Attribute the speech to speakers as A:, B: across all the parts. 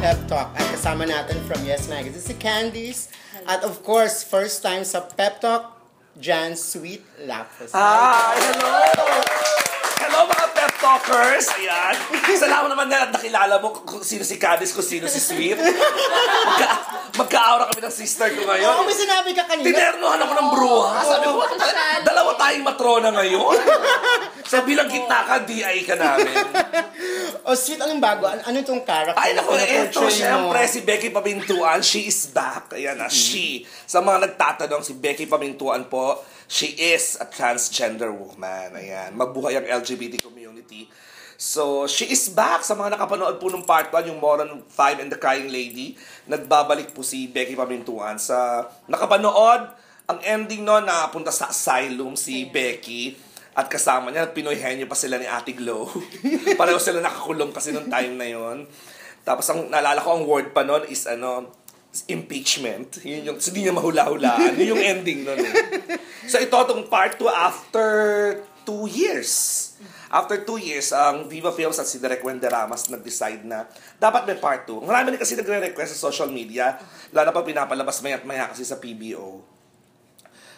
A: Pep Talk. At kasama natin from Yes Magazine si Candice. At of course, first time sa Pep Talk, Jan Sweet Lapos.
B: Hi! Hello! Hello mga Pep Talkers! Ayan. Salamat naman na nakilala mo kung sino si Candice, kung sino si Sweet. Magka-aura kami ng sister ko ngayon.
A: Oo, may sinabi ka kanina.
B: Tinernohan ako ng bruha. Sabi ko, dalawa tayong matrona ngayon. So bilang gitna ka, DI ka namin.
A: Oh, Sweet, anong bago? Ano itong character?
B: Ay, naku, ito, syempre, si Becky Pamintuan, she is back. Ayan na, she. Sa mga nagtatanong, si Becky Pamintuan po, she is a transgender woman. Ayan, mabuhay ang LGBT community. So, she is back. Sa mga nakapanood po ng part 1, yung Moron 5 and the Crying Lady, nagbabalik po si Becky Pamintuan. Sa nakapanood, ang ending no, napunta sa asylum si Becky. At kasama niya, Pinoy henyo pa sila ni Ate Glow. Pareho sila nakakulong kasi nung time na yon. Tapos ang naalala ko, ang word pa nun is impeachment. Yun yung, hindi niya mahula-hulaan. Yun yung ending nun. So ito, itong part 2 after 2 years. After 2 years, ang Viva Films at si Direk Wenderamas nag-decide na dapat may part 2. Marami kasi nagre-request sa social media, lalo pa pinapalabas maya't maya kasi sa PBO.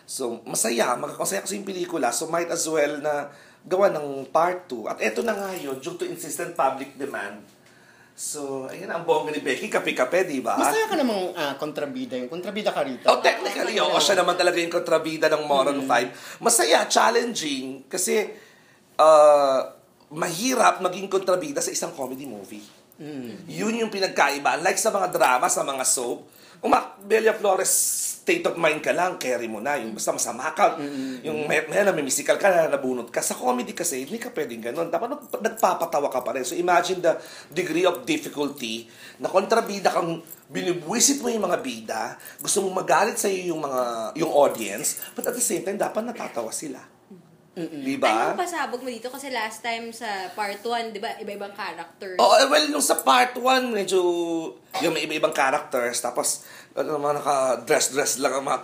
B: So, masaya kasi yung pelikula. So, might as well na gawa ng part 2. At eto na nga yun, due to insistent public demand. So, ayun ang bongga ni Becky, kape-kape, di ba?
A: Masaya ka namang kontrabida yung. Kontrabida ka rito.
B: Oh, technically, siya naman talaga yung kontrabida ng Moron 5. Masaya, challenging, kasi mahirap maging kontrabida sa isang comedy movie. Yun yung pinagkaiba. Unlike sa mga drama, sa mga soap, Belia Flores, state of mind ka lang, carry mo na. Yung basta masama ka, yung may musical ka na nabunot ka. Sa comedy kasi, hindi ka pwedeng ganun. Dapat nagpapatawa ka pa rin. So imagine the degree of difficulty na kontrabida kang binibwisit mo yung mga bida, gusto mong magalit sa iyo yung audience, but at the same time, dapat natatawa sila. Diba?
C: Anong pasabog mo dito? Kasi last time sa part 1, di ba, iba-ibang characters.
B: Oh, well, nung sa part 1, medyo yung may iba-ibang characters, tapos mga naka-dress lang, mga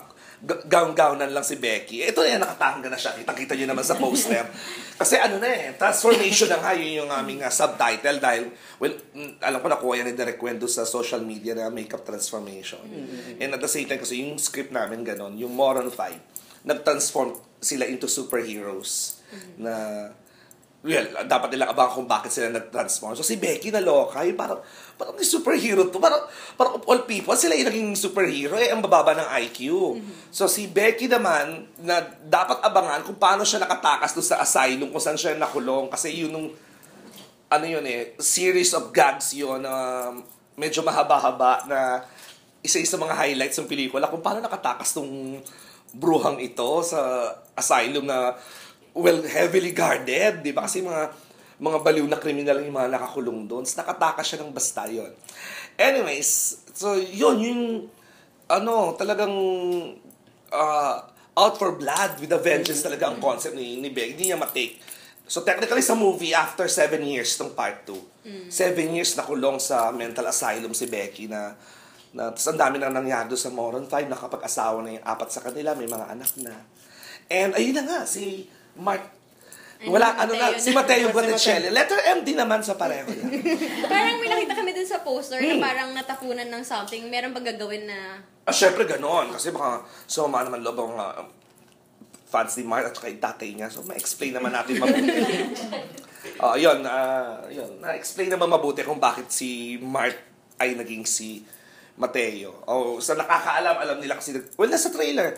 B: gown-gownan lang si Becky. Ito na yan, nakatangga na siya. Kita-kita nyo naman sa poster. Kasi transformation na nga, yun yung aming subtitle dahil, well, alam ko nakuha yan ni Direk Wendo sa social media na makeup transformation. And at the same time, kasi yung script namin ganon, yung Moron 5, nag-transform sila into superheroes na dapat nilang abangan kung bakit sila nag-transform. So si Becky naloka, yung parang yung superhero to, parang of all people, sila yung naging superhero, ang bababa ng IQ. So si Becky naman, na dapat abangan kung paano siya nakatakas doon sa asylum, kung saan siya nakulong, kasi yun nung, series of gags yun, medyo mahaba-haba na isa sa mga highlights ng pelikula, kung paano nakatakas tong bruhang ito sa asylum na heavily guarded, di ba? Kasi mga baliw na kriminal yung mga nakakulong doon. So, nakatakas siya ng basta yun. Anyways, so yun, yung talagang out for blood with a vengeance talaga ang concept ni Becky. Hindi niya matake. So technically sa movie, after 7 years ng part 2, 7 years nakulong sa mental asylum si Becky na tapos ang dami na nangyari sa Moron 5, nakapag-asawa na yung 4 sa kanila, may mga anak na. And ayun na nga, si Mark, si Mateo Botticelli. Letter M din naman sa pareho yan.
C: Parang may nakita kami dun sa poster na parang natapunan ng something. Meron bang gagawin na...
B: Syempre ganon. Kasi baka sumama naman loob ang fans ni Mark at saka yung tatay niya. So ma-explain naman natin mabuti. Yun. Na-explain naman mabuti kung bakit si Mark ay naging si Mateo. Sa nakakaalam, alam nila kasi, nasa trailer,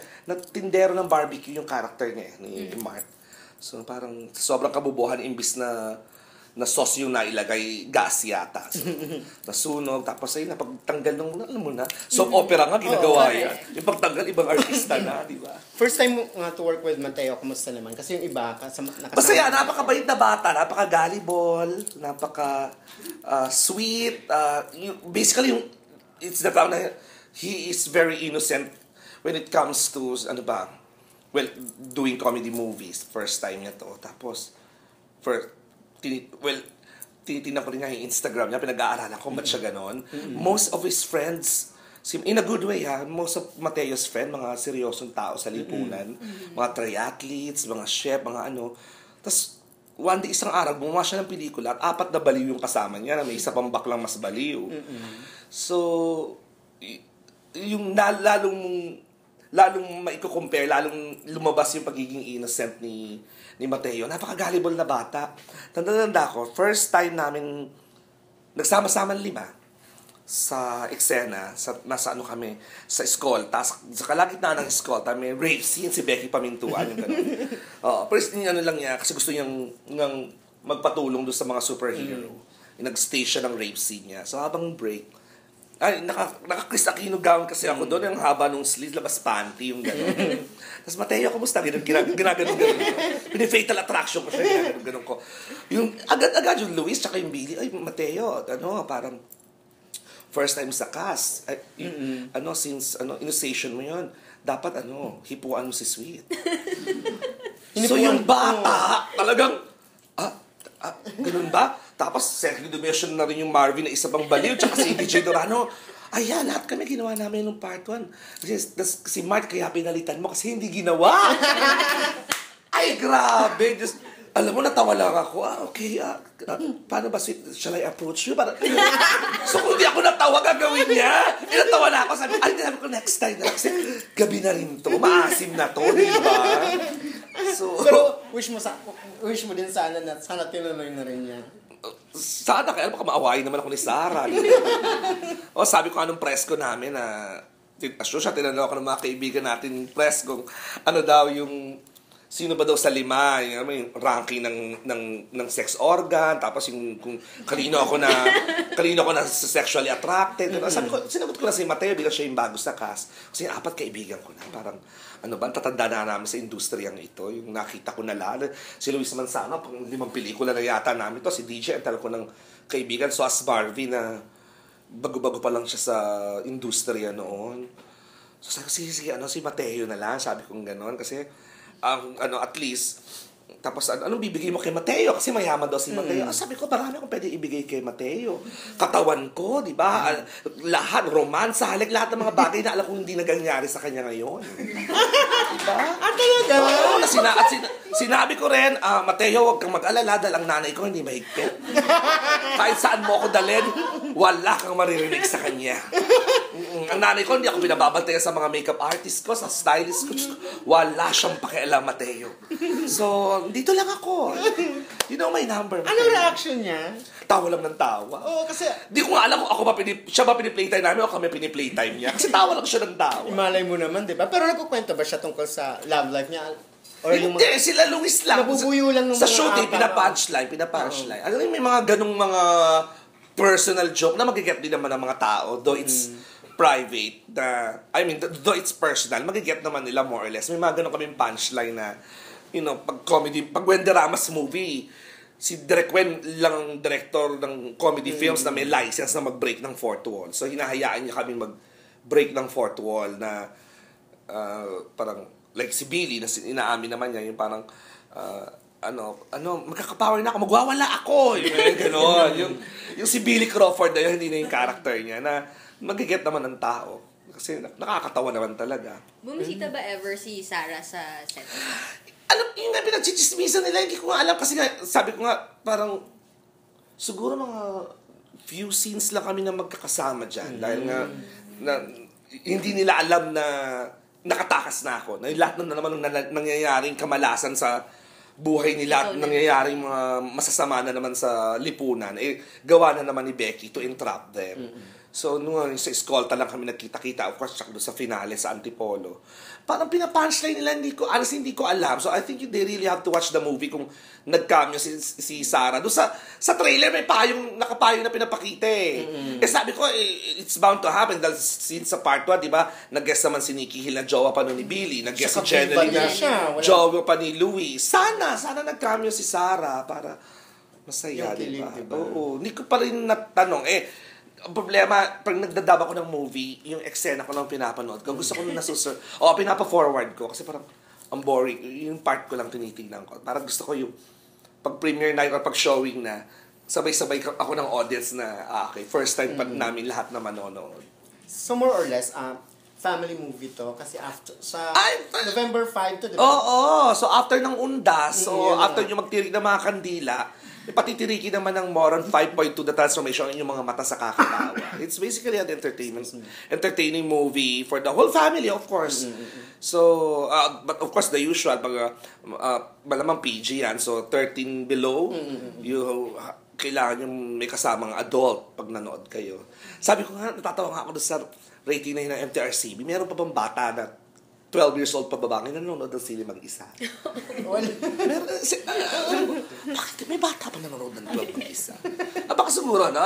B: tindero ng barbecue yung character niya, ni Mark. So, parang sobrang kabubuhan, imbis na sauce yung nailagay, gas yata. So, nasunog, tapos ay napagtanggal ng, alam mo na, soap opera nga, ginagawa yan. Yung pagtanggal, ibang artista na, di ba?
A: First time to work with Mateo, kumusta naman? Kasi yung iba,
B: masaya, napakabait na bata, napaka-gullible, napaka-sweet. Basically, it's the fact na he is very innocent when it comes to, doing comedy movies. First time niya to. Tapos, tinitingnan ko rin nga yung Instagram niya, pinag-aaralan ko ba't siya ganon. Most of his friends, in a good way most of Mateo's friends, mga seryosong tao sa lipunan, mga triathletes, mga chef, mga Tapos, one day, isang araw, gumawa siya ng pelikula at 4 na baliw yung kasama niya na may isa pang baklang mas baliw. So, yung lalong maiko-compare, lalong lumabas yung pagiging innocent ni Mateo. Napaka-gullible na bata. Tanda ko, first time namin nagsama-sama 5 sa eksena, nasa ano kami, sa school. Tapos sa kalagitnaan ng school, may rape scene si Becky Pamintuan. Yung gano'n. First thing ano lang niya, kasi gusto niyang magpatulong doon sa mga superhero. Nag-stay siya ng rape scene niya. So habang break, naka-Chris Aquino gown kasi ako doon, yung haba nung sleeves, labas panty, yung gano'n. Tapos, Mateo, kumusta? Ginaganon. Pini-fatal attraction ko siya, ginaganon ko. Yung, agad yung Luis, tsaka yung Billy, ay, Mateo, parang, first time sa cast. Since, initiation mo yun, dapat, hipuan mo si Sweet. So, yung bata, talagang, ganun ba? Tapos, second dimension na rin yung Marvin na isa pang baliw, tsaka si DJ Dorano. Ayan, lahat kami ginawa namin nung part 1. Si Mark, kaya pinalitan mo kasi hindi ginawa. Ay, grabe. Just, alam mo, natawa lang ako. Okay, paano ba, shall I approach you? So, kung di ako natawa, gagawin niya. Natawa na ako. Sabi ko, next time na. Kasi gabi na rin to. Maasim na to, di ba? So,
A: pero wish mo din sana tinuloy na rin niya.
B: Sana, kaya baka maawain naman ako ni Sarah. Sabi ko anong press ko namin na siya, tinanong ako ng mga kaibigan natin press kung ano daw yung sino ba daw sa 5 yung ranking ng sex organ, tapos yung kung kanino ako na sexually attracted. Sabi ko, sinagot ko na si Mateo bilang siya yung bago sa cast. Kasi 4 kaibigan ko na, parang tatanda na namin sa industriyang ito. Yung nakita ko na lahat. Si Luis Manzano, pang 5 pelikula na yata namin to. Si DJ, ang talaga ko ng kaibigan. So, as Marvin na bago-bago pa lang siya sa industriya noon. So, sabi ko, si Mateo na lang. Sabi kong gano'n. Kasi, at least, tapos anong bibigay mo kay Mateo? Kasi mayaman daw si Mateo. Sabi ko, marami akong pwede ibigay kay Mateo. Katawan ko, di ba? Lahat, romansa, lahat ng mga bagay na alam kong hindi nagangyari sa kanya ngayon. Diba?
A: Talaga?
B: Oo, sinabi ko rin, Mateo, huwag kang mag-alala dahil ang nanay ko hindi mahigpit. Kahit saan mo ako dalhin, wala kang maririnig sa kanya. Ang nanay ko, hindi ako binababantayan sa mga makeup artist ko, sa stylist ko. Wala siyang pakialam, Mateo. So, dito lang ako. You know my number.
A: Anong reaction niya?
B: Tawa lang ng tawa.
A: Oo, kasi
B: di ko nga alam kung siya ba piniplaytime namin o kami piniplaytime niya. Kasi tawa lang siya ng tawa.
A: Imalay mo naman, di ba? Pero nagkukwento ba siya tungkol sa love life niya? Or
B: Hindi, sila Luis lang.
A: Nabubuyo lang ng
B: sa
A: mga
B: shooting,
A: apa,
B: pinapunchline. Alam mo, may mga ganong mga personal joke na magiget din naman ng mga tao, though it's private, though it's personal, magiget naman nila more or less. May mga ganong kaming punchline na, pag comedy, pag Wenderamas movie, si Direk Wen lang ang director ng comedy films na may license na mag-break ng fourth wall. So, hinahayaan niya kami mag-break ng fourth wall na parang, like si Billy, na inaamin naman niya, yung parang, magkakapower na ako, magwawala ako. Yung gano'n. yung si Billy Crawford na yun, hindi na yung character niya, na magiget naman ng tao. Kasi nakakatawa naman talaga.
C: Bumisita ba ever si Sarah sa set?
B: Alam, yung nga pinagchichismisan nila, hindi ko nga alam kasi nga, sabi ko nga, parang, siguro mga few scenes lang kami na magkakasama dyan. Dahil nga, hindi nila alam na nakatakas na ako. Na lahat na naman ng nangyayaring kamalasan sa buhay nila at nangyayaring mga masasama na naman sa lipunan, gawa na naman ni Becky to entrap them. So, nung sa eskolta lang kami nagkita-kita, of course, tsaka doon sa finale, sa Antipolo. Parang pinapunchline nila, hindi ko alam. So, I think they really have to watch the movie kung nag-cameo si Sarah. Doon sa trailer, may nakapayong na pinapakita eh. Sabi ko, it's bound to happen. Dahil since sa part 1, di ba, nag-guest naman si Nikki Hill na jowa pa nun ni Billy. Nag-guest si Jenny na jowa pa ni Louie. Sana nag-cameo si Sarah para masaya, di ba? Oo, hindi ko pa rin natanong. Ang problema, pag nagdadab ako ng movie, yung eksena ko lang pinapanood ko, gusto ko nung pinapa-forward ko kasi parang ang boring. Yung part ko lang tinitignan ko. Parang gusto ko yung pag-premiere night or pag-showing na sabay-sabay ako ng audience na, okay, first time pa namin lahat na manonood.
A: So more or less, family movie to kasi after sa
B: Ay,
A: November 5 to, di ba?
B: Oo. So, after ng undas, so
A: yun
B: after
A: nga.
B: nyo magtirik ng mga kandila, patitiriki naman ng Moron 5.2 The Transformation ang inyong mga mata sa kakatawa. It's basically an entertaining movie for the whole family, of course. So, but of course, the usual, pag malamang PG yan, so 13 below, kailangan yung may kasamang adult pag nanood kayo. Sabi ko nga, natatawa nga ako doon sa rating na yun ng MTRCB. Meron pa bang bata na 12 years old pa babae na nanonood ng sili mag-isa? Meron, bakit may bata pa nanonood ng 12 mag-isa? Baka siguro, no?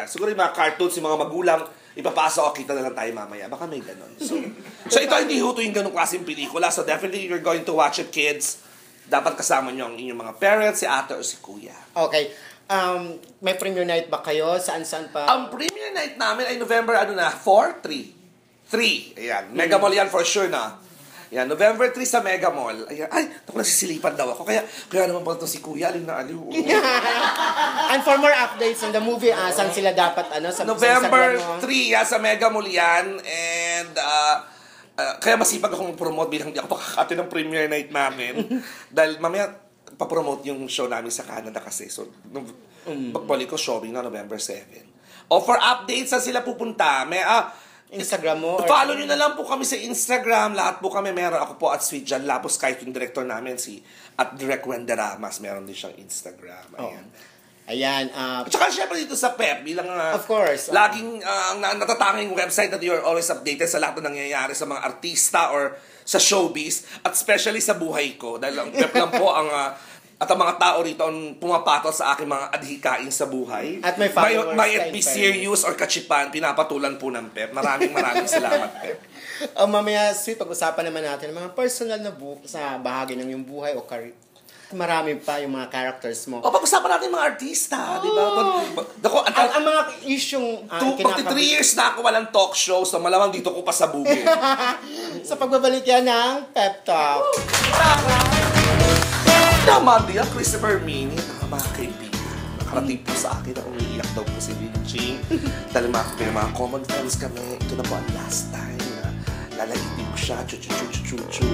B: Siguro yung mga cartoons, yung mga magulang, ipapasa o kita na lang tayo mamaya. Baka may ganon. So ito hindi huto yung ganong klaseng pelikula. So definitely you're going to watch it, kids. Dapat kasama nyo ang inyong mga parents, si ate o si kuya.
A: Okay. May premiere night ba kayo? Saan pa?
B: Ang premiere night namin ay November 4? 3. Ayan. Mega Mall yan for sure na. Ayan. November 3 sa Mega Mall. Ayan. Ay, naku, nasisilipan daw ako. Kaya naman pala ito si Kuya, aling na aliw.
A: And for more updates on the movie, saan sila dapat, sa
B: November
A: Instagram mo?
B: 3, sa Mega Mall yan. And, kaya masipag akong promote bilang di ako pakakati ng premiere night namin. Dahil mamaya, papromote yung show namin sa Canada kasi. So, pagbalik ko, showing na November 7. O for updates, saan sila pupunta? May,
A: Instagram mo?
B: follow nyo na lang po kami sa Instagram. Lahat po kami, meron ako po at Sweet Jan Lapos, kahit yung director namin, si at Direct Wenderamas, meron din siyang Instagram. Ayan.
A: Ayan.
B: At saka syempre dito sa PEP, bilang
A: Of course.
B: laging natatanging website that you're always updated sa lahat na nangyayari sa mga artista or sa showbiz, at especially sa buhay ko. Dahil ang PEP lang po ang at ang mga tao rito ang pumapato sa aking mga adhikain sa buhay.
A: At may followers
B: May
A: ka,
B: it be
A: in fairness.
B: serious or kachipan, pinapatulan po ng PEP. Maraming salamat, PEP.
A: Mamaya, Sweet, pag-usapan naman natin ang mga personal na sa bahagi ng iyong buhay o career. Marami pa yung mga characters mo.
B: O, pag-usapan natin yung mga artista, di ba?
A: Ang mga isyong
B: Magti 3 years na ako walang talk show, so malamang dito ko pasabugin.
A: sa pagbabalik yan ng Pep Talk.
B: Naman din ang Christopher Mini, mga kaibigan. Nakarating po sa akin na umiiyak daw po si Linching. Dahil mga common friends kami, ito na po ang last time na lalaitin ko siya, chuchuchuchuchuchu.